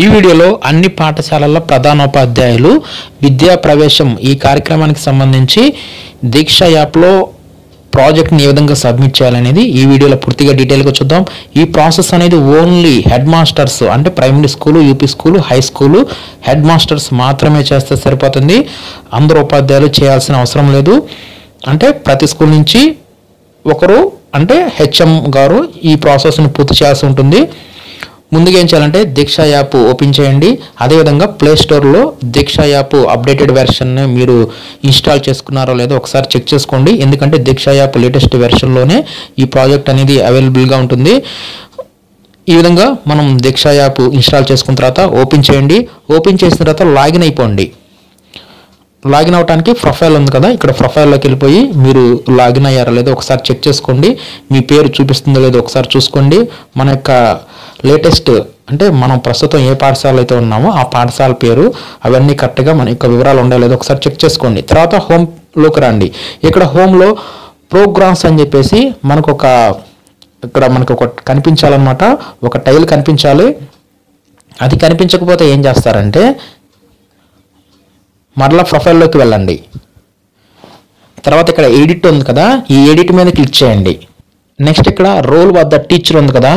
ఈ వీడియోలో అన్ని పాఠశాలల ప్రధానోపాధ్యాయులు విద్యా ప్రవేశం ఈ కార్యక్రమానికి సంబంధించి దీక్ష యాప్లో ప్రాజెక్ట్ని ఏ విధంగా సబ్మిట్ చేయాలనేది ఈ వీడియోలో పూర్తిగా డీటెయిల్గా చూద్దాం. ఈ ప్రాసెస్ అనేది ఓన్లీ హెడ్ మాస్టర్స్ అంటే primary school, UP school, high school head masters మాత్రమే చేస్తే సరిపోతుంది. అందరూ ఉపాధ్యాయులు చేయాల్సిన అవసరం లేదు. అంటే ప్రతి స్కూల్ నుంచి ఒకరు అంటే హెచ్ఎం గారు ఈ ప్రాసెస్ని పూర్తి చేయాల్సి ఉంటుంది. ముందుగా ఏం చేయాలంటే దీక్ష యాప్ ఓపెన్ చేయండి. అదేవిధంగా ప్లే స్టోర్లో దీక్ష యాప్ అప్డేటెడ్ వెర్షన్ని మీరు ఇన్స్టాల్ చేసుకున్నారో లేదో ఒకసారి చెక్ చేసుకోండి. ఎందుకంటే దీక్ష యాప్ లేటెస్ట్ వెర్షన్లోనే ఈ ప్రాజెక్ట్ అనేది అవైలబుల్గా ఉంటుంది. ఈ విధంగా మనం దీక్ష యాప్ ఇన్స్టాల్ చేసుకున్న తర్వాత ఓపెన్ చేయండి. ఓపెన్ చేసిన తర్వాత లాగిన్ అయిపోండి. లాగిన్ అవడానికి ప్రొఫైల్ ఉంది కదా, ఇక్కడ ప్రొఫైల్లోకి వెళ్ళిపోయి మీరు లాగిన్ అయ్యారో లేదో ఒకసారి చెక్ చేసుకోండి. మీ పేరు చూపిస్తుందో లేదో ఒకసారి చూసుకోండి. మన యొక్క లేటెస్ట్ అంటే మనం ప్రస్తుతం ఏ పాఠశాల అయితే ఉన్నామో ఆ పాఠశాల పేరు అవన్నీ కరెక్ట్గా మన యొక్క వివరాలు ఉండే లేదో ఒకసారి చెక్ చేసుకోండి. తర్వాత హోమ్లోకి రండి. ఇక్కడ హోమ్లో ప్రోగ్రామ్స్ అని చెప్పేసి ఇక్కడ మనకు ఒక కనిపించాలన్నమాట. ఒక టైల్ కనిపించాలి. అది కనిపించకపోతే ఏం చేస్తారంటే మరలా ప్రొఫైల్లోకి వెళ్ళండి. తర్వాత ఇక్కడ ఎడిట్ ఉంది కదా, ఈ ఎడిట్ మీద క్లిక్ చేయండి. నెక్స్ట్ ఇక్కడ రోల్ వద్ద టీచర్ ఉంది కదా,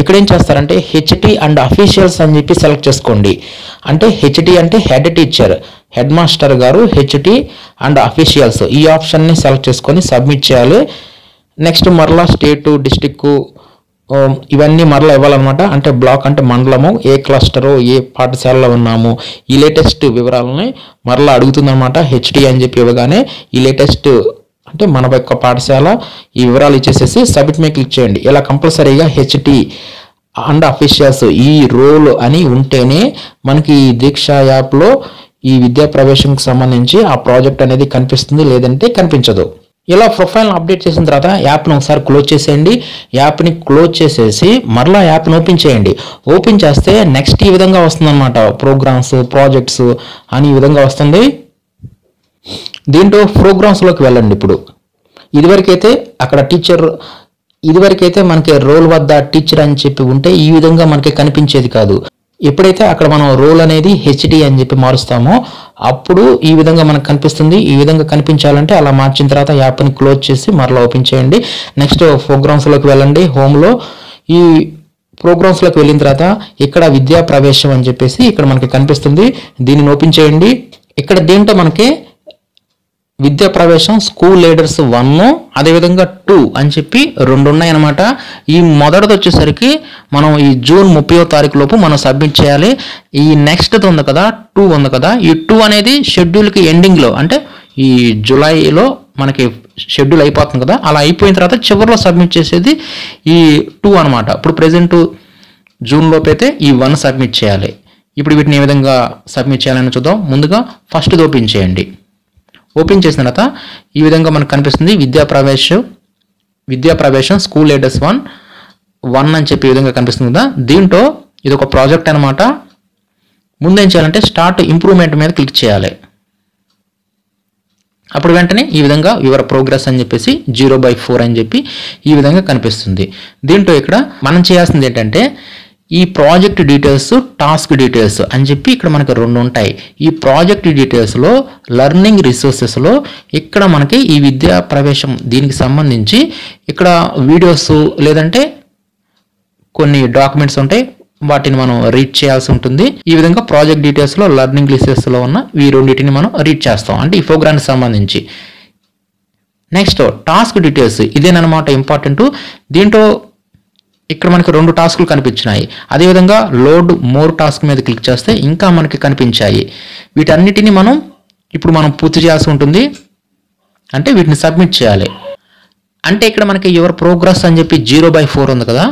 ఇక్కడ ఏం చేస్తారంటే హెచ్టి అండ్ అఫీషియల్స్ అని చెప్పి సెలెక్ట్ చేసుకోండి. అంటే హెచ్టి అంటే హెడ్ టీచర్, హెడ్ మాస్టర్ గారు, హెచ్టి అండ్ అఫీషియల్స్ ఈ ఆప్షన్ని సెలెక్ట్ చేసుకొని సబ్మిట్ చేయాలి. నెక్స్ట్ మరలా స్టేటు, డిస్టిక్ ఇవన్నీ మరలా ఇవ్వాలన్నమాట. అంటే బ్లాక్ అంటే మండలము, ఏ క్లస్టరు, ఏ పాఠశాలలో ఉన్నాము ఈ లేటెస్ట్ వివరాలని మరలా అడుగుతుందన్నమాట. హెచ్డి అని చెప్పి ఇవ్వగానే ఈ లేటెస్ట్ అంటే మన యొక్క పాఠశాల ఈ వివరాలు ఇచ్చేసేసి సబ్మిట్ మీద క్లిక్ చేయండి. ఇలా కంపల్సరీగా హెచ్డి అండ్ అఫీషియల్స్ ఈ రోల్ అని ఉంటేనే మనకి ఈ దీక్ష యాప్లో ఈ విద్యా ప్రవేశంకి సంబంధించి ఆ ప్రాజెక్ట్ అనేది కనిపిస్తుంది, లేదంటే కనిపించదు. ఇలా ప్రొఫైల్ని అప్డేట్ చేసిన తర్వాత యాప్ను ఒకసారి క్లోజ్ చేసేయండి. యాప్ని క్లోజ్ చేసేసి మరలా యాప్ని ఓపెన్ చేయండి. ఓపెన్ చేస్తే నెక్స్ట్ ఈ విధంగా వస్తుంది అనమాట. ప్రోగ్రామ్స్, ప్రాజెక్ట్స్ అని ఈ విధంగా వస్తుంది. దీంట్లో ప్రోగ్రామ్స్లోకి వెళ్ళండి. ఇప్పుడు ఇదివరకైతే అక్కడ ఇదివరకైతే మనకి రోల్ వద్ద టీచర్ అని చెప్పి ఉంటే ఈ విధంగా మనకి కనిపించేది కాదు. ఎప్పుడైతే అక్కడ మనం రోల్ అనేది హెచ్డి అని చెప్పి మారుస్తామో అప్పుడు ఈ విధంగా మనకు కనిపిస్తుంది. ఈ విధంగా కనిపించాలంటే అలా మార్చిన తర్వాత యాప్ని క్లోజ్ చేసి మరలా ఓపెన్ చేయండి. నెక్స్ట్ ప్రోగ్రామ్స్లోకి వెళ్ళండి. హోమ్లో ఈ ప్రోగ్రామ్స్లోకి వెళ్ళిన తర్వాత ఇక్కడ విద్యా ప్రవేశం అని చెప్పేసి ఇక్కడ మనకి కనిపిస్తుంది. దీనిని ఓపెన్ చేయండి. ఇక్కడ దీంట్లో మనకి విద్యా ప్రవేశం స్కూల్ లీడర్స్ 1 అదేవిధంగా 2 అని చెప్పి 2 ఉన్నాయన్నమాట. ఈ మొదటిది వచ్చేసరికి మనం ఈ జూన్ 30వ తారీఖు లోపు మనం సబ్మిట్ చేయాలి. ఈ నెక్స్ట్ ఉంది కదా 2 ఉంది కదా, ఈ 2 అనేది షెడ్యూల్కి ఎండింగ్లో అంటే ఈ జూలైలో మనకి షెడ్యూల్ అయిపోతుంది కదా, అలా అయిపోయిన తర్వాత చివరిలో సబ్మిట్ చేసేది ఈ 2 అనమాట. ఇప్పుడు ప్రజెంట్ జూన్ లోపు అయితే ఈ 1 సబ్మిట్ చేయాలి. ఇప్పుడు వీటిని ఏ విధంగా సబ్మిట్ చేయాలని చూద్దాం. ముందుగా ఫస్ట్ది ఓపెన్ చేయండి. ఓపెన్ చేసిన తర్వాత ఈ విధంగా మనకు కనిపిస్తుంది విద్యా ప్రవేశం స్కూల్ లీడర్స్ 1 అని చెప్పి ఈ విధంగా కనిపిస్తుంది కదా. దీంట్లో ఇది ఒక ప్రాజెక్ట్ అనమాట. ముందు ఏం చేయాలంటే స్టార్ట్ ఇంప్రూవ్మెంట్ మీద క్లిక్ చేయాలి. అప్పుడు వెంటనే ఈ విధంగా యువర్ ప్రోగ్రెస్ అని చెప్పేసి 0/4 అని చెప్పి ఈ విధంగా కనిపిస్తుంది. దీంట్లో ఇక్కడ మనం చేయాల్సింది ఏంటంటే ఈ ప్రాజెక్ట్ డీటెయిల్స్, టాస్క్ డీటెయిల్స్ అని చెప్పి ఇక్కడ మనకి 2 ఉంటాయి. ఈ ప్రాజెక్ట్ డీటెయిల్స్లో లెర్నింగ్ రిసోర్సెస్లో ఇక్కడ మనకి ఈ విద్యా ప్రవేశం దీనికి సంబంధించి ఇక్కడ వీడియోస్ లేదంటే కొన్ని డాక్యుమెంట్స్ ఉంటాయి, వాటిని మనం రీడ్ చేయాల్సి ఉంటుంది. ఈ విధంగా ప్రాజెక్ట్ డీటెయిల్స్లో లెర్నింగ్ రిసోర్సెస్లో ఉన్న ఈ రెండింటిని మనం రీడ్ చేస్తాం, అంటే ఈ ప్రోగ్రామ్కి సంబంధించి. నెక్స్ట్ టాస్క్ డీటెయిల్స్ ఇదేనమాట ఇంపార్టెంట్. దీంట్లో ఇక్కడ మనకి 2 టాస్కులు కనిపించినాయి. అదేవిధంగా లోడ్ మోర్ టాస్క్ మీద క్లిక్ చేస్తే ఇంకా మనకి కనిపించాయి. వీటన్నిటిని ఇప్పుడు మనం పూర్తి చేయాల్సి ఉంటుంది. అంటే వీటిని సబ్మిట్ చేయాలి. అంటే ఇక్కడ మనకి యువర్ ప్రోగ్రెస్ అని చెప్పి 0/4 ఉంది కదా,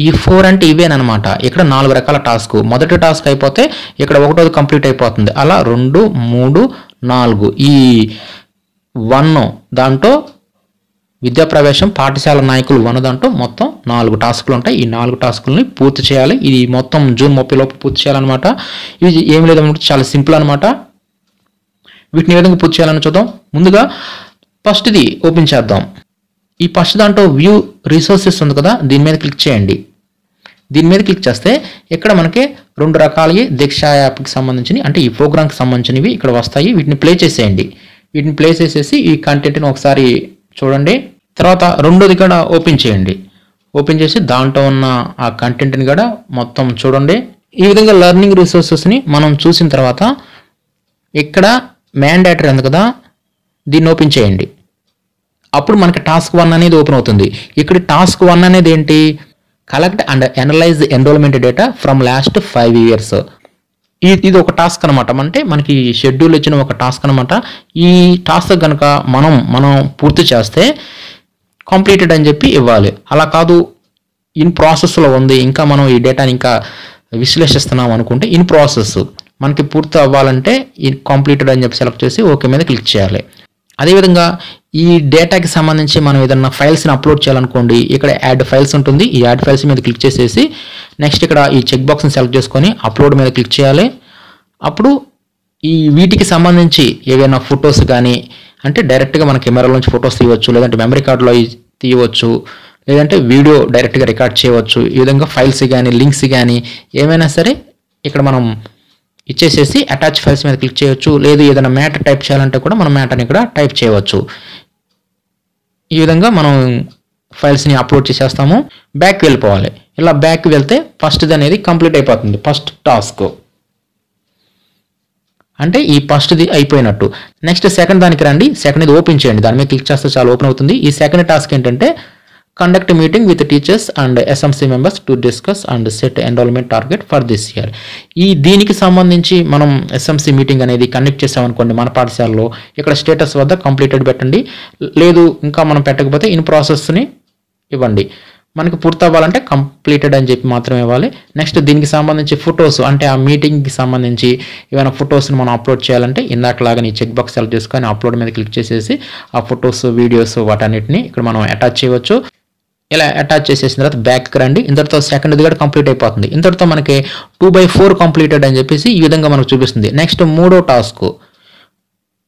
ఈ 4 అంటే ఇవేనమాట. ఇక్కడ 4 రకాల టాస్క్. మొదటి టాస్క్ అయిపోతే ఇక్కడ 1వ కంప్లీట్ అయిపోతుంది. అలా 2, 3, 4 ఈ 1 దాంట్లో విద్యా ప్రవేశం పాఠశాల నాయకులు 1 దాంట్లో మొత్తం 4 టాస్కులు ఉంటాయి. ఈ 4 టాస్కులని పూర్తి చేయాలి. ఇది మొత్తం జూన్ 30 లోపు పూర్తి చేయాలన్నమాట. ఇది ఏమి లేదన్నమాట, చాలా సింపుల్ అనమాట. వీటిని ఏ విధంగా పూర్తి చేయాలని చూద్దాం. ముందుగా ఫస్ట్ది ఓపెన్ చేద్దాం. ఈ ఫస్ట్ దాంట్లో వ్యూ రిసోర్సెస్ ఉంది కదా, దీని మీద క్లిక్ చేయండి. దీని మీద క్లిక్ చేస్తే ఇక్కడ మనకి 2 రకాల దీక్ష యాప్కి సంబంధించినవి అంటే ఈ ప్రోగ్రామ్కి సంబంధించినవి ఇక్కడ వస్తాయి. వీటిని ప్లే చేసేయండి. వీటిని ప్లే చేసేసి ఈ కంటెంట్ని ఒకసారి చూడండి. తర్వాత రెండోది కూడా ఓపెన్ చేయండి. ఓపెన్ చేసి దాంట్లో ఉన్న ఆ కంటెంట్ని కూడా మొత్తం చూడండి. ఈ విధంగా లెర్నింగ్ రిసోర్సెస్ని మనం చూసిన తర్వాత ఇక్కడ మ్యాండేటరీ ఉంది కదా, దీన్ని ఓపెన్ చేయండి. అప్పుడు మనకి టాస్క్ 1 అనేది ఓపెన్ అవుతుంది. ఇక్కడ టాస్క్ 1 అనేది ఏంటి? Collect and analyse enrolment data from last 5 years. ఇది ఒక టాస్క్ అనమాట. అంటే మనకి షెడ్యూల్ ఇచ్చిన ఒక టాస్క్ అనమాట. ఈ టాస్క్ కనుక మనం పూర్తి చేస్తే కంప్లీటెడ్ అని చెప్పి ఇవ్వాలి. అలా కాదు ఇన్ ప్రాసెస్లో ఉంది, ఇంకా మనం ఈ డేటాని ఇంకా విశ్లేషిస్తున్నాం అనుకుంటే ఇన్ ప్రాసెస్ మనకి పూర్తి అవ్వాలంటే కంప్లీటెడ్ అని చెప్పి సెలెక్ట్ చేసి ఓకే మీద క్లిక్ చేయాలి. అదేవిధంగా ఈ డేటాకి సంబంధించి మనం ఏదన్నా ఫైల్స్ని అప్లోడ్ చేయాలనుకోండి, ఇక్కడ యాడ్ ఫైల్స్ ఉంటుంది. ఈ యాడ్ ఫైల్స్ మీద క్లిక్ చేసేసి నెక్స్ట్ ఇక్కడ ఈ చెక్ బాక్స్ని సెలెక్ట్ చేసుకొని అప్లోడ్ మీద క్లిక్ చేయాలి. అప్పుడు ఈ వీటికి సంబంధించి ఏవైనా ఫొటోస్ కానీ అంటే డైరెక్ట్గా మన కెమెరాలో నుంచి ఫొటోస్ తీయవచ్చు, లేదంటే మెమరీ కార్డులో తీయవచ్చు, లేదంటే వీడియో డైరెక్ట్గా రికార్డ్ చేయవచ్చు. ఈ విధంగా ఫైల్స్ కానీ లింక్స్ కానీ ఏమైనా సరే ఇక్కడ మనం ఇచ్చేసేసి అటాచ్ ఫైల్స్ మీద క్లిక్ చేయవచ్చు. లేదు ఏదైనా మ్యాటర్ టైప్ చేయాలంటే కూడా మనం మ్యాటర్ని ఇక్కడ టైప్ చేయవచ్చు. ఈ విధంగా మనం ఫైల్స్ని అప్లోడ్ చేసేస్తాము. బ్యాక్ వెళ్ళిపోవాలి. ఇలా బ్యాక్ వెళ్తే ఫస్ట్ది అనేది కంప్లీట్ అయిపోతుంది. ఫస్ట్ టాస్క్ అంటే ఈ ఫస్ట్ది అయిపోయినట్టు. నెక్స్ట్ సెకండ్ దానికి రండి. సెకండ్ ఇది ఓపెన్ చేయండి. దాని మీద క్లిక్ చేస్తే చాలా ఓపెన్ అవుతుంది. ఈ సెకండ్ టాస్క్ ఏంటంటే conduct meeting with teachers and SMC members to discuss and set enrolment target for this year. దీనికి సంబంధించి మనం ఎస్ఎంసీ మీటింగ్ అనేది కండక్ట్ చేసామనుకోండి మన పాఠశాలలో, ఇక్కడ స్టేటస్ వద్ద కంప్లీటెడ్ పెట్టండి. లేదు ఇంకా మనం పెట్టకపోతే ఇన్ ప్రాసెస్ని ఇవ్వండి. మనకి పూర్తి అవ్వాలంటే కంప్లీటెడ్ అని చెప్పి మాత్రమే ఇవ్వాలి. నెక్స్ట్ దీనికి సంబంధించి ఫొటోస్ అంటే ఆ మీటింగ్కి సంబంధించి ఏమైనా ఫొటోస్ని మనం అప్లోడ్ చేయాలంటే ఇందాకలాగా నీ చెక్ బాక్స్ సెలెక్ట్ చేసుకొని అప్లోడ్ మీద క్లిక్ చేసేసి ఆ ఫొటోస్ వీడియోస్ వాటన్నిటిని ఇక్కడ మనం అటాచ్ చేయవచ్చు. ఇలా అటాచ్ చేసేసిన తర్వాత బ్యాక్కి రండి. ఇంతటితో సెకండ్ది కూడా కంప్లీట్ అయిపోతుంది. ఇంతటితో మనకి 2/4 కంప్లీటెడ్ అని చెప్పేసి ఈ విధంగా మనకు చూపిస్తుంది. నెక్స్ట్ మూడో టాస్క్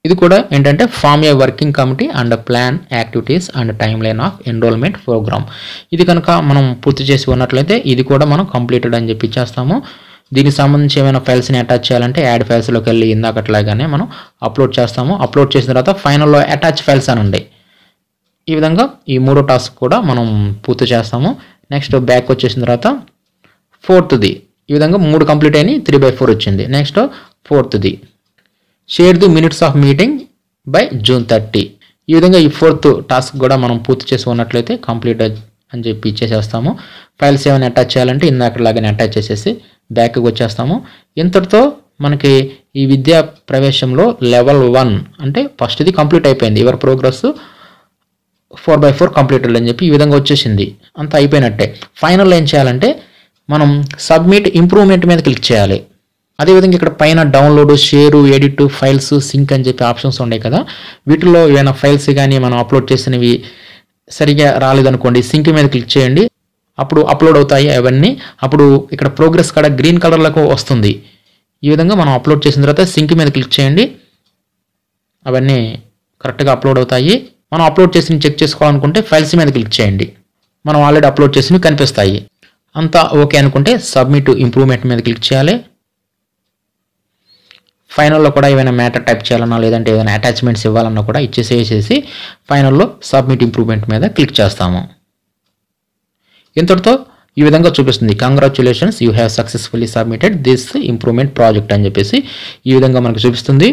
ఇది కూడా ఏంటంటే form a working committee and plan activities and timeline of enrolment programme. ఇది కనుక మనం పూర్తి చేసి ఉన్నట్లయితే ఇది కూడా మనం కంప్లీటెడ్ అని చెప్పి ఇచ్చేస్తాము. దీనికి సంబంధించి ఏమైనా ఫైల్స్ని అటాచ్ చేయాలంటే యాడ్ ఫైల్స్లోకి వెళ్ళి ఇందాకట్లాగానే మనం అప్లోడ్ చేస్తాము. అప్లోడ్ చేసిన తర్వాత ఫైనల్లో అటాచ్ ఫైల్స్ అని ఉంటాయి. ఈ విధంగా ఈ మూడో టాస్క్ కూడా మనం పూర్తి చేస్తాము. నెక్స్ట్ బ్యాక్ వచ్చేసిన తర్వాత ఫోర్త్ది ఈ విధంగా 3 కంప్లీట్ అయినాయి, 3/4 వచ్చింది. నెక్స్ట్ ఫోర్త్ది share the minutes of meeting by June 30. ఈ విధంగా ఈ 4th టాస్క్ కూడా మనం పూర్తి చేసి ఉన్నట్లయితే కంప్లీట్ అని చెప్పి ఇచ్చేసేస్తాము. ఫైల్స్ ఏమైనా అటాచ్ చేయాలంటే ఇందాకలాగానే అటాచ్ చేసేసి బ్యాక్కి వచ్చేస్తాము. ఇంతటితో మనకి ఈ విద్యా ప్రవేశంలో లెవెల్ 1 అంటే ఫస్ట్ది కంప్లీట్ అయిపోయింది. యువర్ ప్రోగ్రెస్ 4/4 కంప్లీటెడ్ అని చెప్పి ఈ విధంగా వచ్చేసింది. అంతా అయిపోయినట్టే. ఫైనల్ ఏం చేయాలంటే మనం సబ్మిట్ ఇంప్రూవ్మెంట్ మీద క్లిక్ చేయాలి. అదేవిధంగా ఇక్కడ పైన download, share, edit, files, sync అని చెప్పి ఆప్షన్స్ ఉన్నాయి కదా, వీటిలో ఏమైనా ఫైల్స్ కానీ మనం అప్లోడ్ చేసినవి సరిగా రాలేదనుకోండి సింక్ మీద క్లిక్ చేయండి. అప్పుడు అప్లోడ్ అవుతాయి అవన్నీ. అప్పుడు ఇక్కడ ప్రోగ్రెస్ కాడ గ్రీన్ కలర్లకు వస్తుంది. ఈ విధంగా మనం అప్లోడ్ చేసిన తర్వాత సింక్ మీద క్లిక్ చేయండి. అవన్నీ కరెక్ట్గా అప్లోడ్ అవుతాయి. మనం అప్లోడ్ చేసి చెక్ చేసుకోవాలనుకుంటే ఫైల్స్ మీద క్లిక్ చేయండి. మనం ఆల్రెడీ అప్లోడ్ చేసినవి కనిపిస్తాయి. అంతా ఓకే అనుకుంటే సబ్మిట్ ఇంప్రూవ్మెంట్ మీద క్లిక్ చేయాలి. ఫైనల్లో కూడా ఏమైనా మ్యాటర్ టైప్ చేయాలన్నా లేదంటే ఏదైనా అటాచ్మెంట్స్ ఇవ్వాలన్నా కూడా ఇచ్చేసేసి ఫైనల్లో సబ్మిట్ ఇంప్రూవ్మెంట్ మీద క్లిక్ చేస్తాము. ఇంతటితో ఈ విధంగా చూపిస్తుంది congratulations you have successfully submitted this improvement project అని చెప్పేసి ఈ విధంగా మనకు చూపిస్తుంది.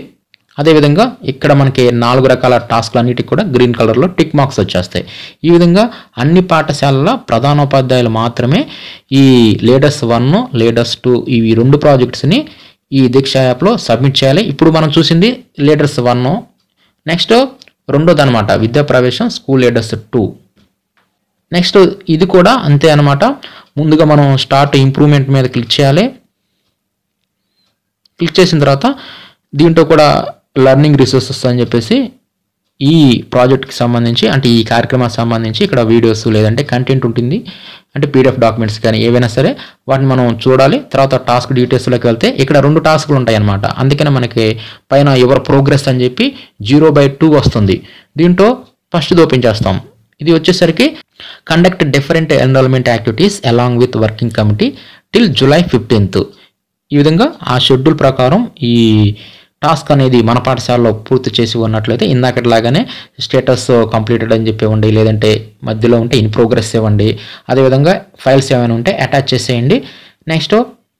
అదేవిధంగా ఇక్కడ మనకి 4 రకాల టాస్క్లు అన్నిటికి కూడా గ్రీన్ కలర్లో టిక్ మార్క్స్ వచ్చేస్తాయి. ఈ విధంగా అన్ని పాఠశాలల ప్రధానోపాధ్యాయులు మాత్రమే ఈ లీడర్స్ 1, లీడర్స్ 2 ఇవి 2 ప్రాజెక్ట్స్ని ఈ దీక్ష యాప్లో సబ్మిట్ చేయాలి. ఇప్పుడు మనం చూసింది లీడర్స్ 1. నెక్స్ట్ రెండోది అనమాట విద్యా ప్రవేశం స్కూల్ లీడర్స్ 2. నెక్స్ట్ ఇది కూడా అంతే అనమాట. ముందుగా మనం స్టార్ట్ ఇంప్రూవ్మెంట్ మీద క్లిక్ చేయాలి. క్లిక్ చేసిన తర్వాత దీంట్లో కూడా లెర్నింగ్ రిసోర్సెస్ అని చెప్పేసి ఈ ప్రాజెక్ట్కి సంబంధించి అంటే ఈ కార్యక్రమానికి సంబంధించి ఇక్కడ వీడియోస్ లేదంటే కంటెంట్ ఉంటుంది. అంటే పీడిఎఫ్ డాక్యుమెంట్స్ కానీ ఏవైనా సరే వాటిని మనం చూడాలి. తర్వాత టాస్క్ డీటెయిల్స్లోకి వెళ్తే ఇక్కడ 2 టాస్క్లు ఉంటాయి అన్నమాట. అందుకనే మనకి పైన యువర్ ప్రోగ్రెస్ అని చెప్పి 0/2 వస్తుంది. దీంట్లో ఫస్ట్ది ఓపెన్ చేస్తాం. ఇది వచ్చేసరికి conduct different enrolment activities along with working committee till July 15th. ఈ విధంగా ఆ షెడ్యూల్ ప్రకారం ఈ టాస్క్ అనేది మన పాఠశాలలో పూర్తి చేసి ఉన్నట్లయితే ఇందాకట్లాగానే స్టేటస్ కంప్లీటెడ్ అని చెప్పి ఇవ్వండి, లేదంటే మధ్యలో ఉంటే ఇన్ ప్రోగ్రెస్ ఇవ్వండి, అదేవిధంగా ఫైల్స్ ఏమైనా ఉంటే అటాచ్ చేసేయండి. నెక్స్ట్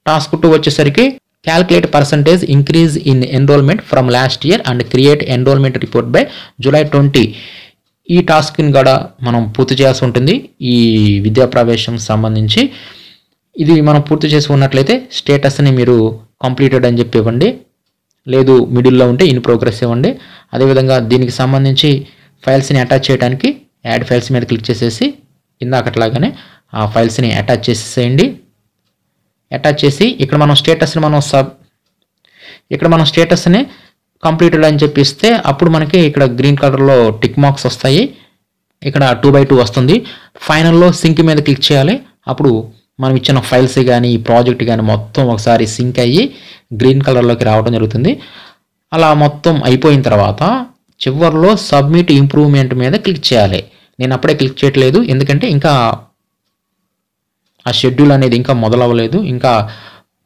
టాస్క్ 2 వచ్చేసరికి calculate percentage increase in enrolment from last year and create enrolment report by July 20. ఈ టాస్క్ని కూడా మనం పూర్తి చేయాల్సి ఉంటుంది. ఈ విద్యా ప్రవేశం సంబంధించి ఇది మనం పూర్తి చేసి ఉన్నట్లయితే స్టేటస్ని మీరు కంప్లీటెడ్ అని చెప్పి ఇవ్వండి, లేదు మిడిల్లో ఉంటే ఇన్ ప్రోగ్రెస్ ఇవ్వండి. అదేవిధంగా దీనికి సంబంధించి ఫైల్స్ని అటాచ్ చేయడానికి యాడ్ ఫైల్స్ మీద క్లిక్ చేసేసి ఇందాకట్లాగానే ఆ ఫైల్స్ని అటాచ్ చేసేసేయండి. అటాచ్ చేసి ఇక్కడ మనం స్టేటస్ని కంప్లీటెడ్ అని చెప్పిస్తే అప్పుడు మనకి ఇక్కడ గ్రీన్ కలర్లో టిక్ మార్క్స్ వస్తాయి. ఇక్కడ 2/2 వస్తుంది. ఫైనల్లో సింక్ మీద క్లిక్ చేయాలి. అప్పుడు మనం ఇచ్చిన ఫైల్స్ కానీ ఈ ప్రాజెక్ట్ కానీ మొత్తం ఒకసారి సింక్ అయ్యి గ్రీన్ కలర్లోకి రావడం జరుగుతుంది. అలా మొత్తం అయిపోయిన తర్వాత చివరిలో సబ్మిట్ ఇంప్రూవ్మెంట్ మీద క్లిక్ చేయాలి. నేను అప్పుడే క్లిక్ చేయట్లేదు, ఎందుకంటే ఇంకా ఆ షెడ్యూల్ అనేది ఇంకా మొదలవ్వలేదు, ఇంకా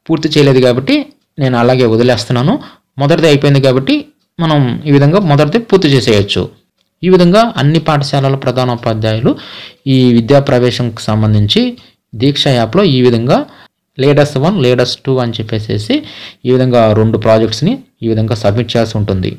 పూర్తి చేయలేదు కాబట్టి నేను అలాగే వదిలేస్తున్నాను. మొదటిది అయిపోయింది కాబట్టి మనం ఈ విధంగా మొదటిది పూర్తి చేసేయచ్చు. ఈ విధంగా అన్ని పాఠశాలల ప్రధానోపాధ్యాయులు ఈ విద్యా ప్రవేశంకి సంబంధించి దీక్ష యాప్లో ఈ విధంగా లీడర్స్ 1 లీడర్స్ 2 అని చెప్పేసి ఈ విధంగా 2 ప్రాజెక్ట్స్ని ఈ విధంగా సబ్మిట్ చేయాల్సి ఉంటుంది.